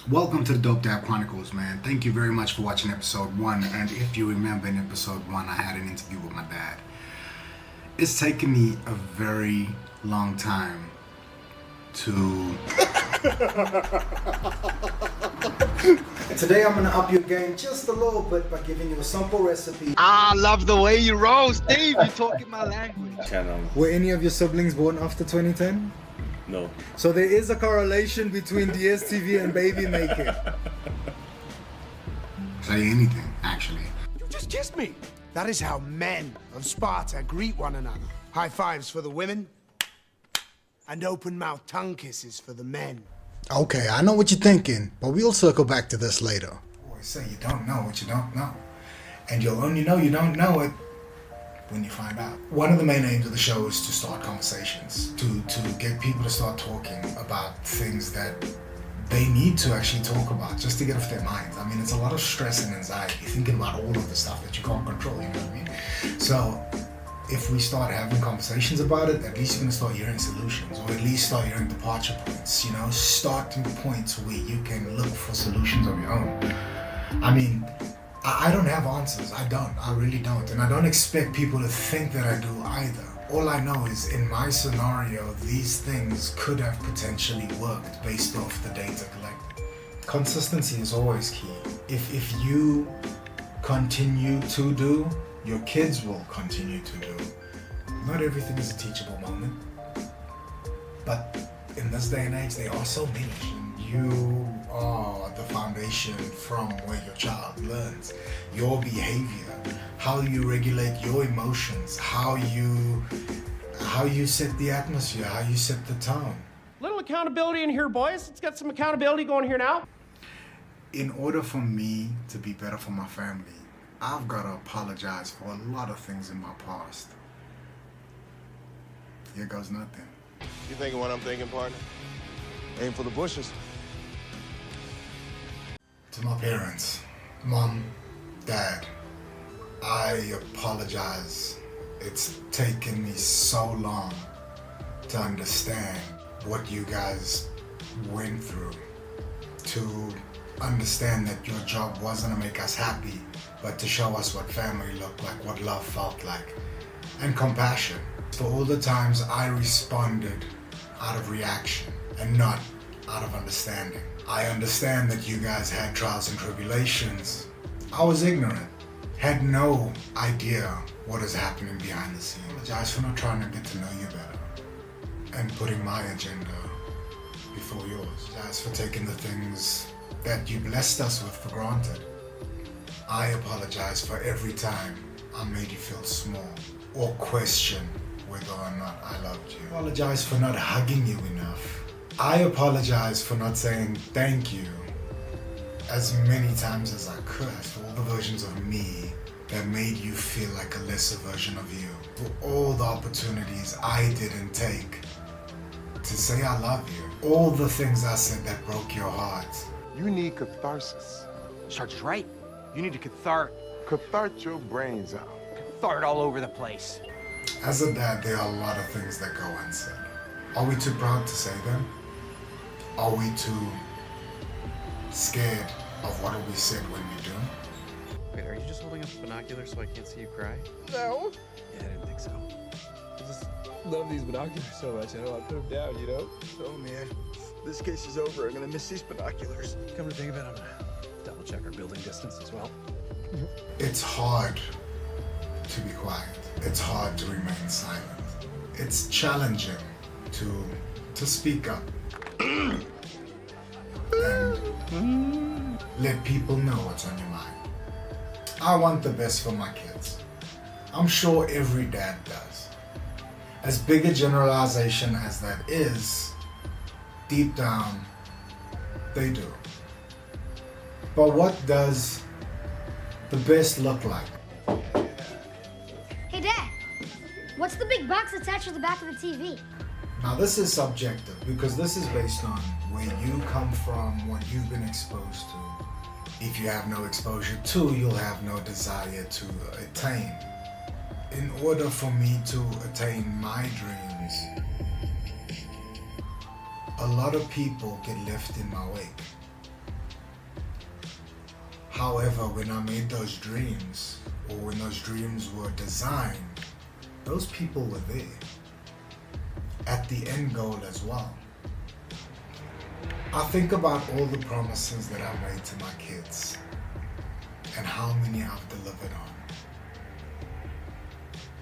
Welcome to the Dope Dab Chronicles, man. Thank you very much for watching episode 1. And if you remember in episode 1, I had an interview with my dad. It's taken me a very long time to. Today I'm gonna up your game just a little bit by giving you a simple recipe. I love the way you roll, Steve. You're talking my language. Were any of your siblings born after 2010? No. So there is a correlation between DSTV and baby making. Say anything, actually. You just kissed me. That is how men of Sparta greet one another. High fives for the women, and open mouth tongue kisses for the men. Okay, I know what you're thinking, but we'll circle back to this later. Always say you don't know what you don't know. And you'll only know you don't know it when you find out. One of the main aims of the show is to start conversations, to get people to start talking about things that they need to actually talk about, just to get off their minds. I mean, it's a lot of stress and anxiety, thinking about all of the stuff that you can't control, you know what I mean? So, if we start having conversations about it, at least you're gonna start hearing solutions, or at least start hearing departure points, you know, starting points where you can look for solutions of your own. I mean, I don't have answers. I really don't. And I don't expect people to think that I do either. All I know is in my scenario, these things could have potentially worked based off the data collected. Consistency is always key. If you continue to do, your kids will continue to do. Not everything is a teachable moment. But in this day and age, there are so many. You are the foundation from where your child learns. Your behavior, how you regulate your emotions, how you set the atmosphere, how you set the tone. Little accountability in here, boys. Let's get some accountability going here now. In order for me to be better for my family, I've got to apologize for a lot of things in my past. Here goes nothing. You thinking what I'm thinking, partner? Aim for the bushes. To my parents, Mom, Dad, I apologize. It's taken me so long to understand what you guys went through, to understand that your job wasn't to make us happy, but to show us what family looked like, what love felt like, and compassion. For all the times I responded out of reaction and not out of understanding. I understand that you guys had trials and tribulations. I was ignorant, had no idea what is happening behind the scenes. I apologize for not trying to get to know you better and putting my agenda before yours. I apologize for taking the things that you blessed us with for granted. I apologize for every time I made you feel small or question whether or not I loved you. I apologize for not hugging you enough. I apologize for not saying thank you as many times as I could for all the versions of me that made you feel like a lesser version of you. For all the opportunities I didn't take to say I love you. All the things I said that broke your heart. You need catharsis. Sarge is right. You need to cathart Your brains out. all over the place. As a dad, there are a lot of things that go unsaid. Are we too proud to say them? Are we too scared of what we said when we do? Wait, are you just holding up binoculars so I can't see you cry? No. Yeah, I didn't think so. I just love these binoculars so much. I don't want to put them down, you know? Oh man, this case is over. I'm gonna miss these binoculars. Come to think of it, I'm gonna double check our building distance as well. It's hard to be quiet. It's hard to remain silent. It's challenging to speak up and let people know what's on your mind. I want the best for my kids. I'm sure every dad does. As big a generalization as that is, deep down, they do. But what does the best look like? Hey, Dad, what's the big box attached to the back of the TV? Now this is subjective because this is based on where you come from, what you've been exposed to. If you have no exposure to, you'll have no desire to attain. In order for me to attain my dreams, a lot of people get left in my wake. However, when I made those dreams, or when those dreams were designed, those people were there at the end goal as well. I think about all the promises that I made to my kids and how many I've delivered on.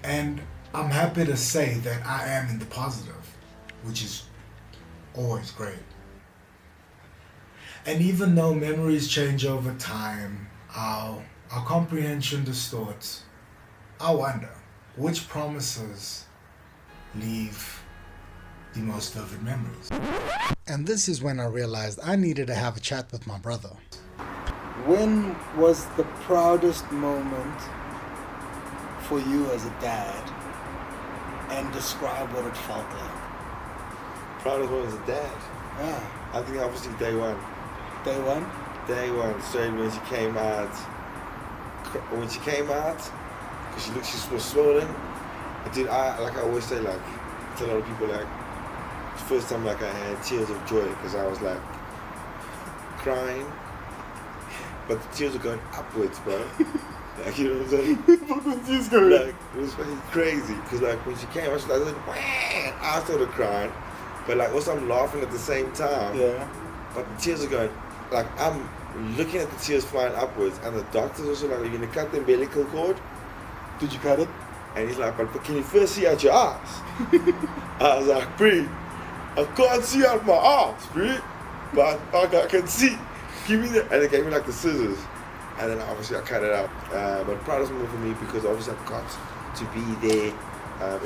And I'm happy to say that I am in the positive, which is always great. And even though memories change over time, our comprehension distorts, I wonder which promises leave the most vivid memories. And this is when I realized I needed to have a chat with my brother. When was the proudest moment for you as a dad? And describe what it felt like. Proudest one as a dad. Yeah. I think obviously day one. Day one? Day one, straight when she came out. When she came out, because she was swollen. But dude, I always say, like, to a lot of people, like, it's the first time like I had tears of joy because I was like crying, but the tears were going upwards, bro. Like, you know what I'm saying? Like, it was fucking crazy because like when she came, I was like, wah! I started crying, but like also I'm laughing at the same time. Yeah. But the tears are going, like I'm looking at the tears flying upwards, and the doctor's also like, are you gonna cut the umbilical cord? Did you cut it? And he's like, but can you first see out your ass? I was like, Bree, I can't see out my ass, Bree, but I can see. Give me that. And they gave me like the scissors. And then obviously I cut it out. But proudest moment for me because obviously I got to be there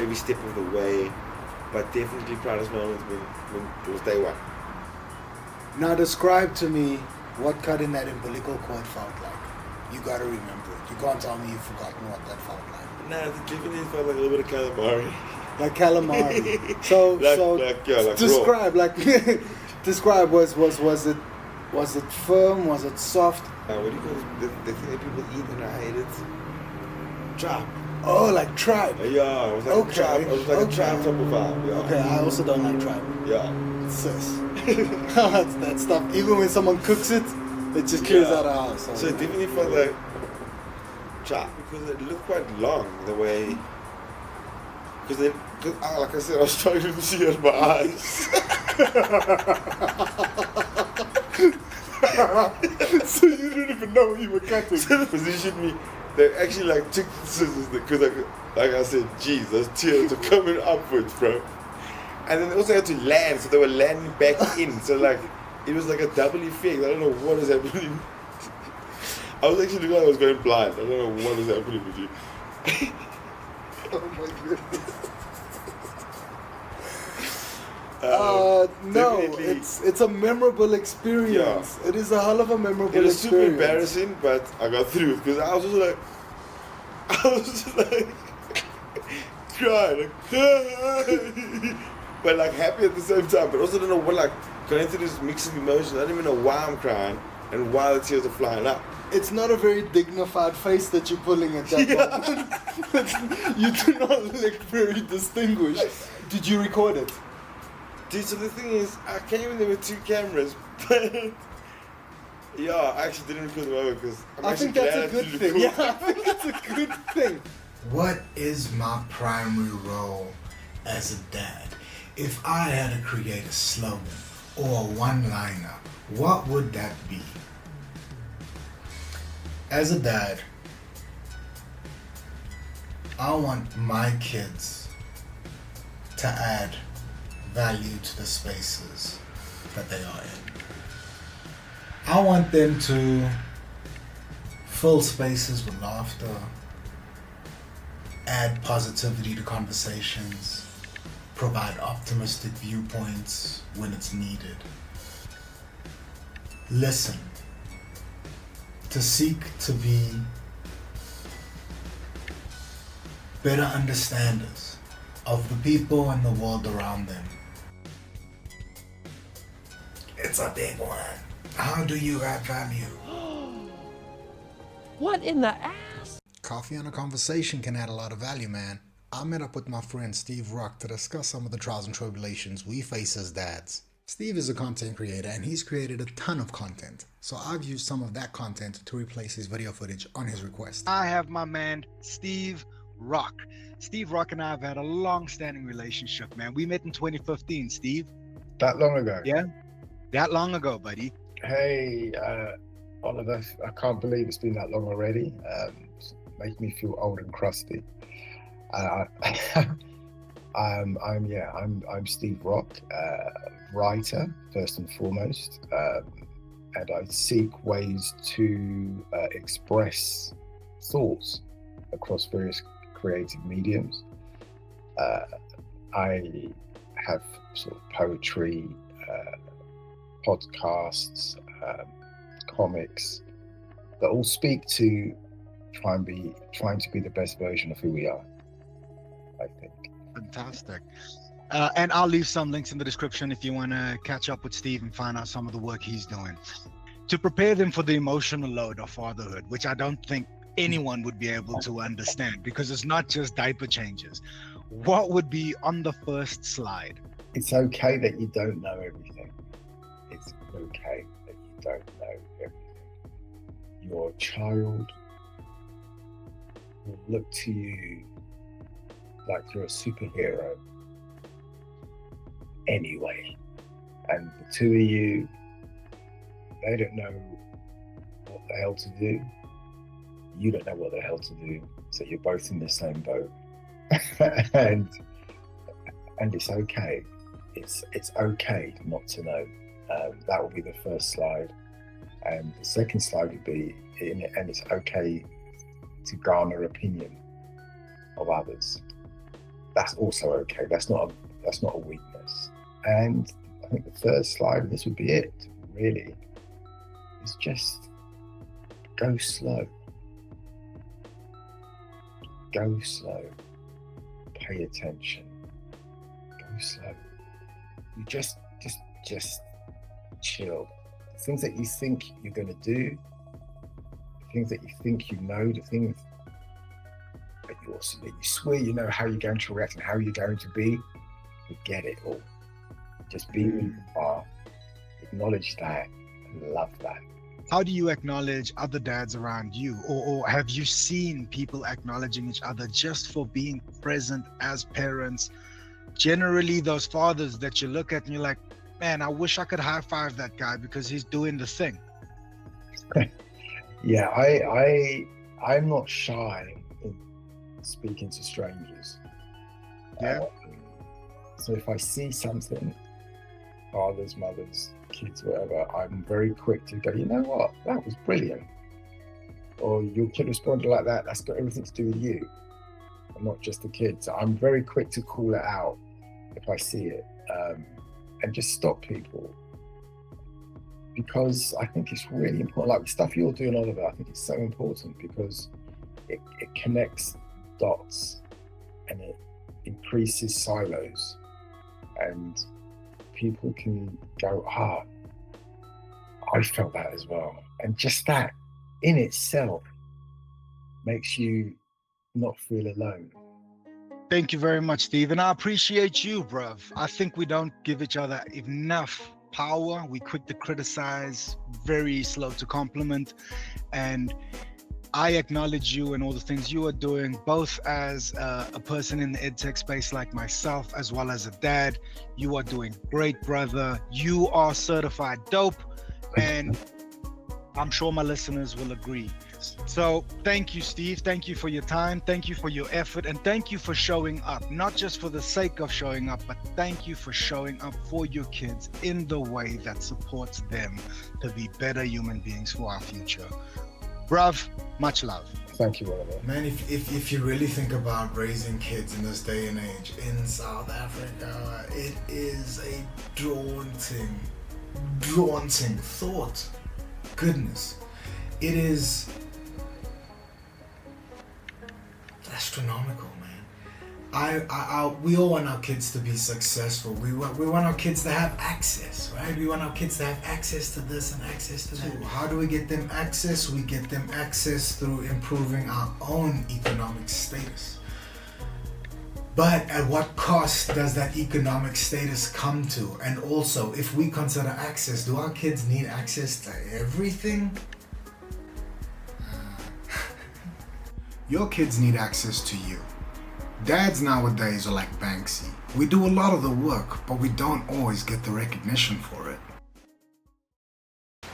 every step of the way. But definitely proudest moment when it was day one. Now describe to me what cutting that umbilical cord felt like. You gotta remember it. You can't tell me you've forgotten what that felt like. Nah, it definitely felt like a little bit of calamari. Like calamari. So describe raw. like describe was it firm? Was it soft? What do you call this? The thing that people eat and I hate it? Trap. Oh, like tribe. Yeah, it was like a trap. It was like a trap type of vibe. Yeah. Okay, I also don't like tribe. Yeah. Sis. That's that stuff. Even when someone cooks it, it just clears out the house. So it definitely felt like trap because it looked quite long the way. Because like I said, I was trying to see out my eyes. So you didn't even know what you were cutting. So they positioned me. They actually like took the scissors because like I said, geez, those tears are coming upwards, bro. And then they also had to land, so they were landing back in. So like, it was like a double effect. I don't know what is happening. I was actually looking like I was going blind. I don't know what is happening with you. Oh my goodness. No, it's a memorable experience. Yeah. It is a hell of a memorable experience. It was super embarrassing, but I got through it because I was just like crying, like, but like happy at the same time. But also don't know what, like going through this mix of emotions. I don't even know why I'm crying and why the tears are flying up. It's not a very dignified face that you're pulling at that moment. You do not look very distinguished. Did you record it? Dude, so the thing is, I came in there with 2 cameras, but yeah, I actually didn't record them over because I think that's a good thing. Yeah, I think it's a good thing. What is my primary role as a dad? If I had to create a slogan or a one-liner, what would that be? As a dad, I want my kids to add value to the spaces that they are in. I want them to fill spaces with laughter, add positivity to conversations, provide optimistic viewpoints when it's needed. Listen, to seek to be better understanders of the people and the world around them. It's a big one. How do you add value? What in the ass? Coffee and a conversation can add a lot of value, man. I met up with my friend Steve Rock to discuss some of the trials and tribulations we face as dads. Steve is a content creator and he's created a ton of content. So I've used some of that content to replace his video footage on his request. I have my man, Steve Rock. Steve Rock and I have had a long-standing relationship, man. We met in 2015, Steve. That long ago? Yeah, that long ago, buddy. Hey, Oliver, I can't believe it's been that long already. Make me feel old and crusty. I'm Steve Rock, writer first and foremost, and I seek ways to express thoughts across various creative mediums. I have sort of poetry, podcasts, comics that all speak to trying to be the best version of who we are, I think. Fantastic. And I'll leave some links in the description if you want to catch up with Steve and find out some of the work he's doing to prepare them for the emotional load of fatherhood, which I don't think anyone would be able to understand, because it's not just diaper changes. What would be on the first slide? It's okay that you don't know everything. It's okay that you don't know everything. Your child will look to you like you're a superhero anyway. And the two of you, they don't know what the hell to do. You don't know what the hell to do. So you're both in the same boat. and it's okay. It's okay not to know. That will be the first slide. And the second slide would be, and it's okay to garner opinion of others. That's also okay. That's not a weakness. And I think the third slide, and this would be it, really, is just go slow. Go slow. Pay attention. Go slow. You just chill. The things that you think you're going to do, the things that you think you know, the things that you swear you know how you're going to react and how you're going to be, forget it all. Just be who you are. Acknowledge that and love that. How do you acknowledge other dads around you? Or have you seen people acknowledging each other just for being present as parents? Generally, those fathers that you look at and you're like, man, I wish I could high five that guy because he's doing the thing. Yeah, I'm not shy in speaking to strangers. Yeah. So if I see something, fathers, mothers, kids, whatever, I'm very quick to go, you know what, that was brilliant. Or your kid responded like that, that's got everything to do with you, and not just the kid. So I'm very quick to call it out if I see it, and just stop people. Because I think it's really important, like the stuff you're doing, Oliver, I think it's so important because it connects dots and it increases silos, and people can go, I felt that as well. And just that in itself makes you not feel alone. Thank you very much, Steve. And I appreciate you, bruv. I think we don't give each other enough power. We quick to criticize, very slow to compliment. And I acknowledge you and all the things you are doing, both as a person in the EdTech space like myself, as well as a dad. You are doing great, brother. You are certified dope, and I'm sure my listeners will agree. So thank you, Steve. Thank you for your time. Thank you for your effort, and thank you for showing up, not just for the sake of showing up, but thank you for showing up for your kids in the way that supports them to be better human beings for our future. Bruv, much love. Thank you, Oliver. Man, if you really think about raising kids in this day and age in South Africa, it is a daunting thought. Goodness. It is astronomical, man. We all want our kids to be successful. We want our kids to have access, right? We want our kids to have access to this and access to that. How do we get them access? We get them access through improving our own economic status. But at what cost does that economic status come to? And also, if we consider access, do our kids need access to everything? Your kids need access to you. Dads nowadays are like Banksy. We do a lot of the work, but we don't always get the recognition for it.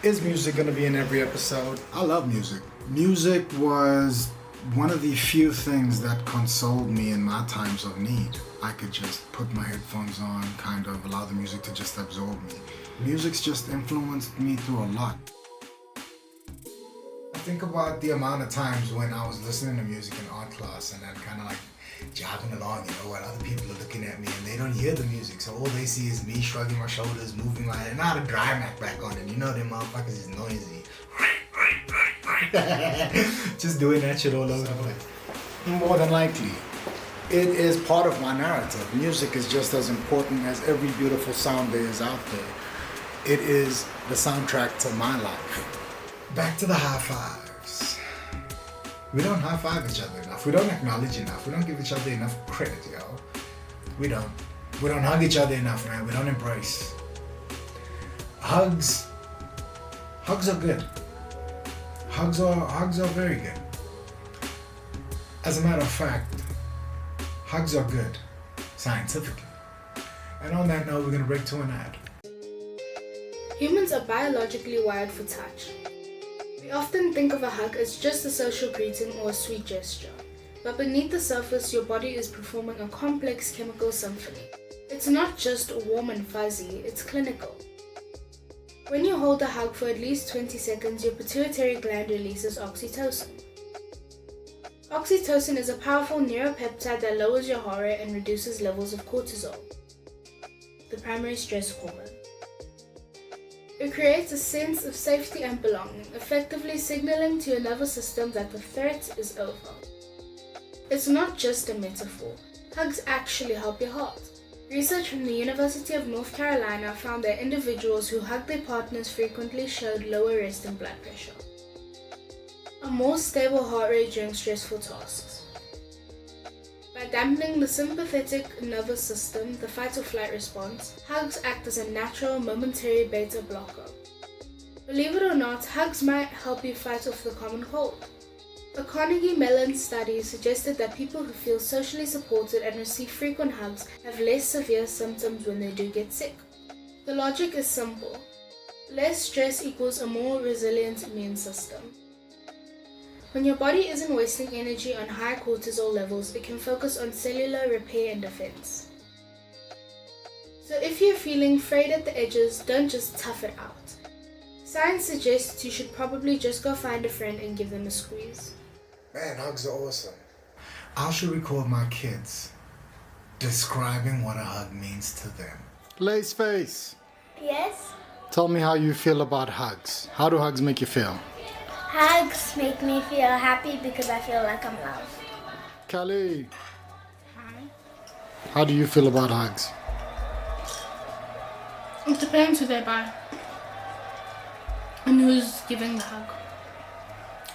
Is music gonna be in every episode? I love music. Music was one of the few things that consoled me in my times of need. I could just put my headphones on, kind of allow the music to just absorb me. Music's just influenced me through a lot. I think about the amount of times when I was listening to music in art class and I'm kind of like jogging along, you know, while other people are looking at me and they don't hear the music, so all they see is me shrugging my shoulders, moving my head, and I had a dry Mac back on, and you know them motherfuckers is noisy. Just doing that shit all over the place. More than likely, it is part of my narrative. Music is just as important as every beautiful sound there is out there. It is the soundtrack to my life. Back to the high fives. We don't high five each other enough. We don't acknowledge enough. We don't give each other enough credit, yo. We don't. We don't hug each other enough, man. We don't embrace. Hugs are good. Hugs are very good. As a matter of fact, hugs are good, scientifically. And on that note, we're gonna break to an ad. Humans are biologically wired for touch. We often think of a hug as just a social greeting or a sweet gesture, but beneath the surface, your body is performing a complex chemical symphony. It's not just warm and fuzzy, it's clinical. When you hold a hug for at least 20 seconds, your pituitary gland releases oxytocin. Oxytocin is a powerful neuropeptide that lowers your heart rate and reduces levels of cortisol, the primary stress hormone. It creates a sense of safety and belonging, effectively signaling to your nervous system that the threat is over. It's not just a metaphor. Hugs actually help your heart. Research from the University of North Carolina found that individuals who hugged their partners frequently showed lower resting blood pressure, a more stable heart rate during stressful tasks. By dampening the sympathetic nervous system, the fight or flight response, hugs act as a natural momentary beta blocker. Believe it or not, hugs might help you fight off the common cold. A Carnegie Mellon study suggested that people who feel socially supported and receive frequent hugs have less severe symptoms when they do get sick. The logic is simple. Less stress equals a more resilient immune system. When your body isn't wasting energy on high cortisol levels, it can focus on cellular repair and defense. So if you're feeling frayed at the edges, don't just tough it out. Science suggests you should probably just go find a friend and give them a squeeze. Man, hugs are awesome. I should record my kids describing what a hug means to them. Laceface. Yes? Tell me how you feel about hugs. How do hugs make you feel? Hugs make me feel happy because I feel like I'm loved. Kelly. Hi. How do you feel about hugs? It depends who they're by and who's giving the hug.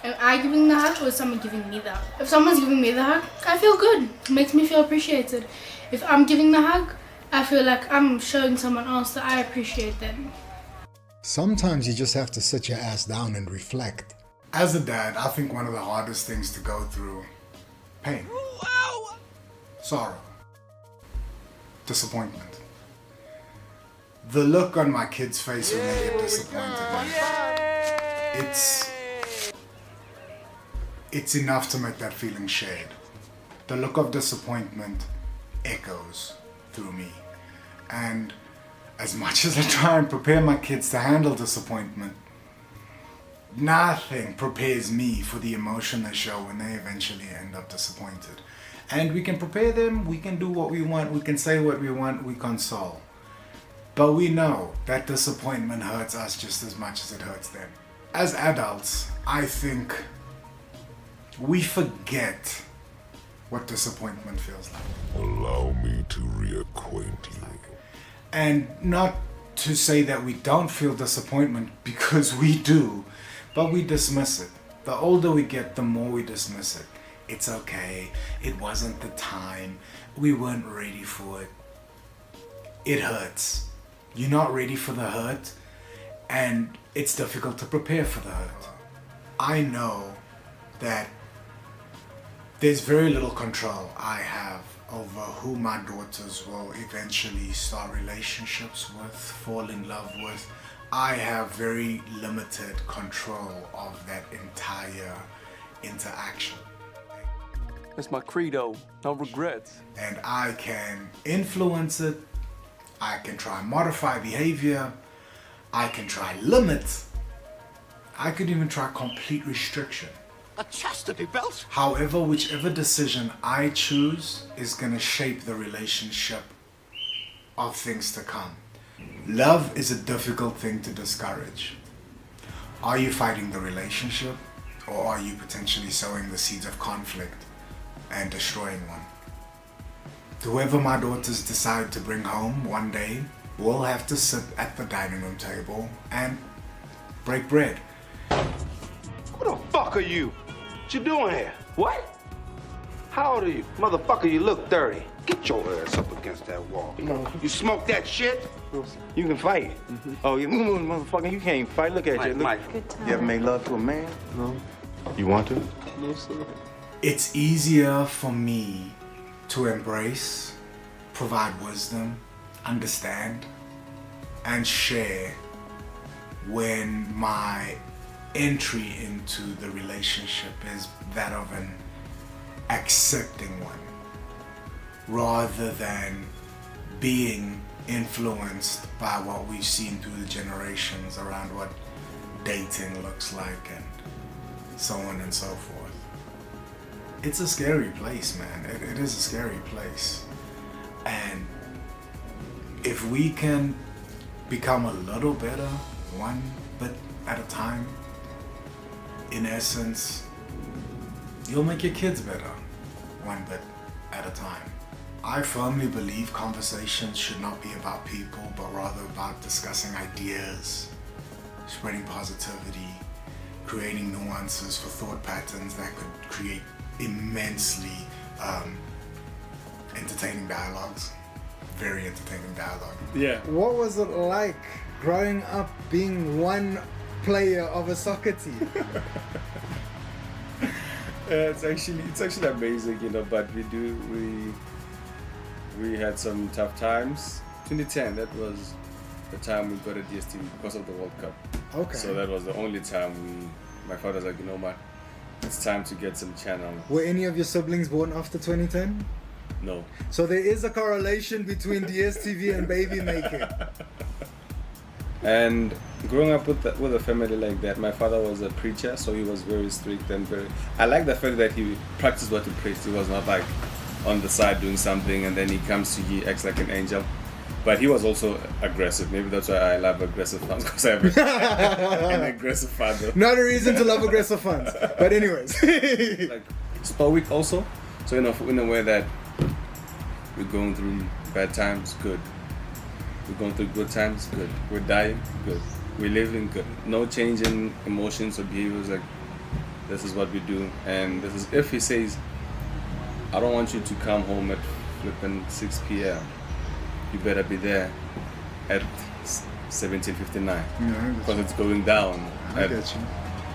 Am I giving the hug or is someone giving me the hug? If someone's giving me the hug, I feel good. It makes me feel appreciated. If I'm giving the hug, I feel like I'm showing someone else that I appreciate them. Sometimes you just have to sit your ass down and reflect. As a dad, I think one of the hardest things to go through, pain, sorrow, disappointment. The look on my kids' face when they get disappointed, man, it's enough to make that feeling shared. The look of disappointment echoes through me. And as much as I try and prepare my kids to handle disappointment, nothing prepares me for the emotion they show when they eventually end up disappointed. And we can prepare them, we can do what we want, we can say what we want, we console. But we know that disappointment hurts us just as much as it hurts them. As adults, I think we forget what disappointment feels like. Allow me to reacquaint you. And not to say that we don't feel disappointment, because we do, but we dismiss it. The older we get, the more we dismiss it. It's okay, it wasn't the time, we weren't ready for it. It hurts. You're not ready for the hurt, and it's difficult to prepare for the hurt. I know that there's very little control I have over who my daughters will eventually start relationships with, fall in love with. I have very limited control of that entire interaction. That's my credo, no regrets. And I can influence it, I can try and modify behavior, I can try limit, I could even try complete restriction. A chastity belt? However, whichever decision I choose is gonna shape the relationship of things to come. Love is a difficult thing to discourage. Are you fighting the relationship, or are you potentially sowing the seeds of conflict and destroying one? Whoever my daughters decide to bring home one day will have to sit at the dining room table and break bread. Who the fuck are you? What you doing here? What? How old are you? Motherfucker, you look 30. Get your ass up against that wall. No. You smoke that shit? You can fight. Oh, you motherfucker, you can't fight. Look at you. Look. Mike. Good time. You ever made love to a man? No. You want to? No, sir. It's easier for me to embrace, provide wisdom, understand, and share when my entry into the relationship is that of an accepting one, rather than being influenced by what we've seen through the generations around what dating looks like and so on and so forth. It's a scary place, man. It is a scary place. And if we can become a little better, one bit at a time, in essence, you'll make your kids better, one bit at a time. I firmly believe conversations should not be about people, but rather about discussing ideas, spreading positivity, creating nuances for thought patterns that could create immensely entertaining dialogues. Very entertaining dialogue. Yeah. What was it like growing up being one player of a soccer team? It's actually amazing, you know. But we had some tough times. 2010, that was the time we got a DSTV because of the World Cup. Okay. So that was the only time my father was like, you know what, it's time to get some channel. Were any of your siblings born after 2010? No. So there is a correlation between DSTV and baby making. And growing up with a family like that, my father was a preacher, so he was very strict and very. I like the fact that he practiced what he preached. He was not like on the side doing something and then he comes to you, he acts like an angel. But he was also aggressive. Maybe that's why I love aggressive fans, because I have an aggressive father. Not a reason to love aggressive fans. But anyways. Like stoic also. So in a way that we're going through bad times, good. We're going through good times, good. We're dying, good. We're living, good. No change in emotions or behaviors. Like, this is what we do. And this is if he says, I don't want you to come home at flipping 6 p.m. You better be there at 17:59 because it's going down at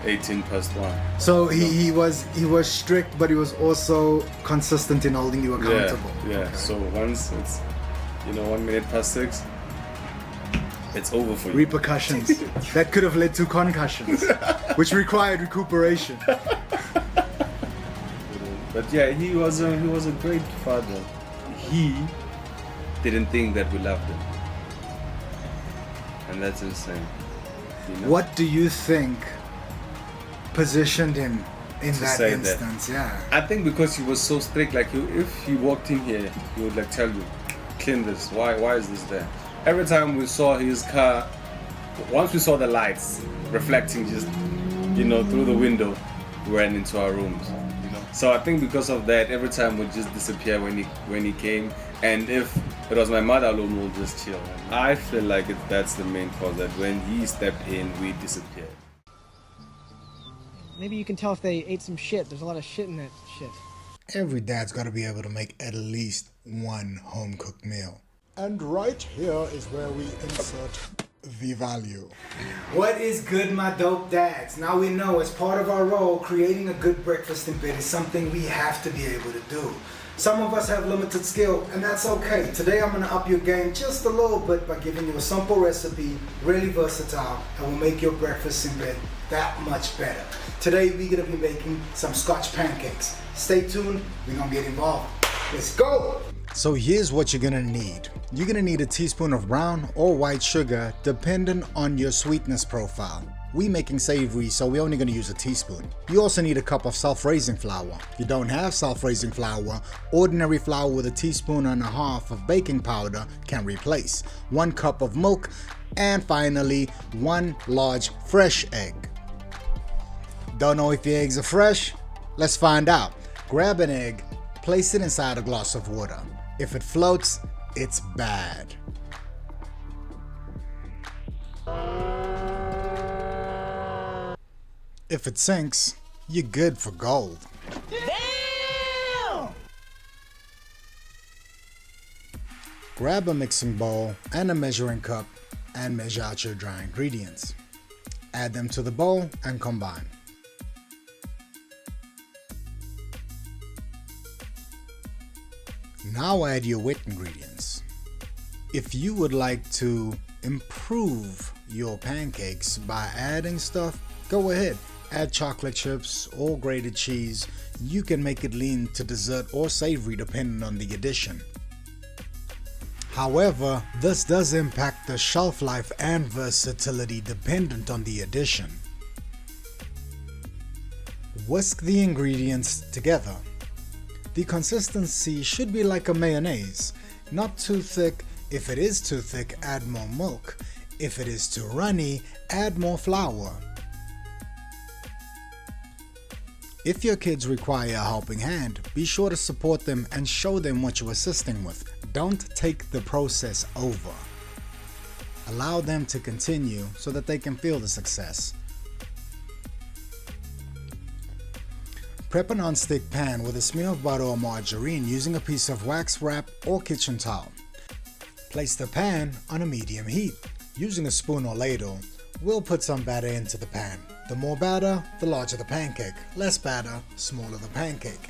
1:18. So he was strict, but he was also consistent in holding you accountable. Yeah. Okay. So once it's 1 minute past 6, it's over for you. Repercussions that could have led to concussions, which required recuperation. But yeah, he was a great father. He didn't think that we loved him, and that's insane. What do you think positioned him in that instance? Yeah. I think because he was so strict. Like if he walked in here, he would like tell you, clean this. Why is this there? Every time we saw his car, once we saw the lights reflecting just through the window, we ran into our rooms. So I think because of that, every time would just disappear when he came. And if it was my mother alone, we'll just chill. I feel like that's the main cause, that when he stepped in, we disappeared. Maybe you can tell if they ate some shit. There's a lot of shit in that shit. Every dad's got to be able to make at least one home-cooked meal. And right here is where we insert the value. What is good, my dope dads? Now we know as part of our role, creating a good breakfast in bed is something we have to be able to do. Some of us have limited skill, and that's okay. Today I'm gonna up your game just a little bit by giving you a simple recipe, really versatile, and will make your breakfast in bed that much better. Today we're gonna be making some Scotch pancakes. Stay tuned, we're gonna get involved. Let's go! So here's what you're gonna need. You're gonna need a teaspoon of brown or white sugar, depending on your sweetness profile. We making savory, so we're only gonna use a teaspoon. You also need a cup of self-raising flour. If you don't have self-raising flour, ordinary flour with a teaspoon and a half of baking powder can replace. 1 cup of milk, and finally, 1 large fresh egg. Don't know if your eggs are fresh? Let's find out. Grab an egg, place it inside a glass of water. If it floats, it's bad. If it sinks, you're good for gold. Damn! Grab a mixing bowl and a measuring cup and measure out your dry ingredients. Add them to the bowl and combine. Now add your wet ingredients. If you would like to improve your pancakes by adding stuff, go ahead. Add chocolate chips or grated cheese. You can make it lean to dessert or savory depending on the addition. However, this does impact the shelf life and versatility dependent on the addition. Whisk the ingredients together. The consistency should be like a mayonnaise, not too thick. If it is too thick, add more milk. If it is too runny, add more flour. If your kids require a helping hand, be sure to support them and show them what you're assisting with. Don't take the process over. Allow them to continue so that they can feel the success. Prep a non-stick pan with a smear of butter or margarine using a piece of wax wrap or kitchen towel. Place the pan on a medium heat. Using a spoon or ladle, we'll put some batter into the pan. The more batter, the larger the pancake. Less batter, smaller the pancake.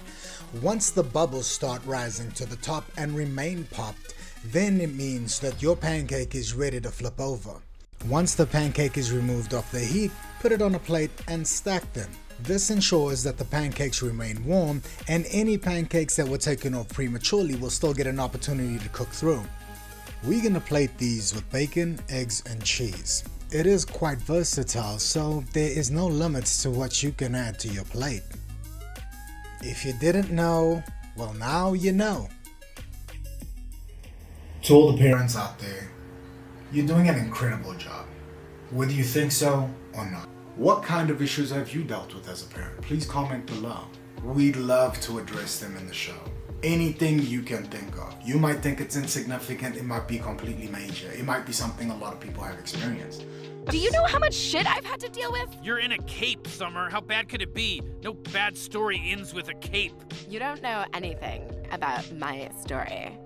Once the bubbles start rising to the top and remain popped, then it means that your pancake is ready to flip over. Once the pancake is removed off the heat, put it on a plate and stack them. This ensures that the pancakes remain warm, and any pancakes that were taken off prematurely will still get an opportunity to cook through. We're gonna plate these with bacon, eggs, and cheese. It is quite versatile, so there is no limits to what you can add to your plate. If you didn't know, well, now you know. To all the parents out there, you're doing an incredible job, whether you think so or not. What kind of issues have you dealt with as a parent? Please comment below. We'd love to address them in the show. Anything you can think of. You might think it's insignificant, it might be completely major. It might be something a lot of people have experienced. Do you know how much shit I've had to deal with? You're in a cape, Summer. How bad could it be? No bad story ends with a cape. You don't know anything about my story.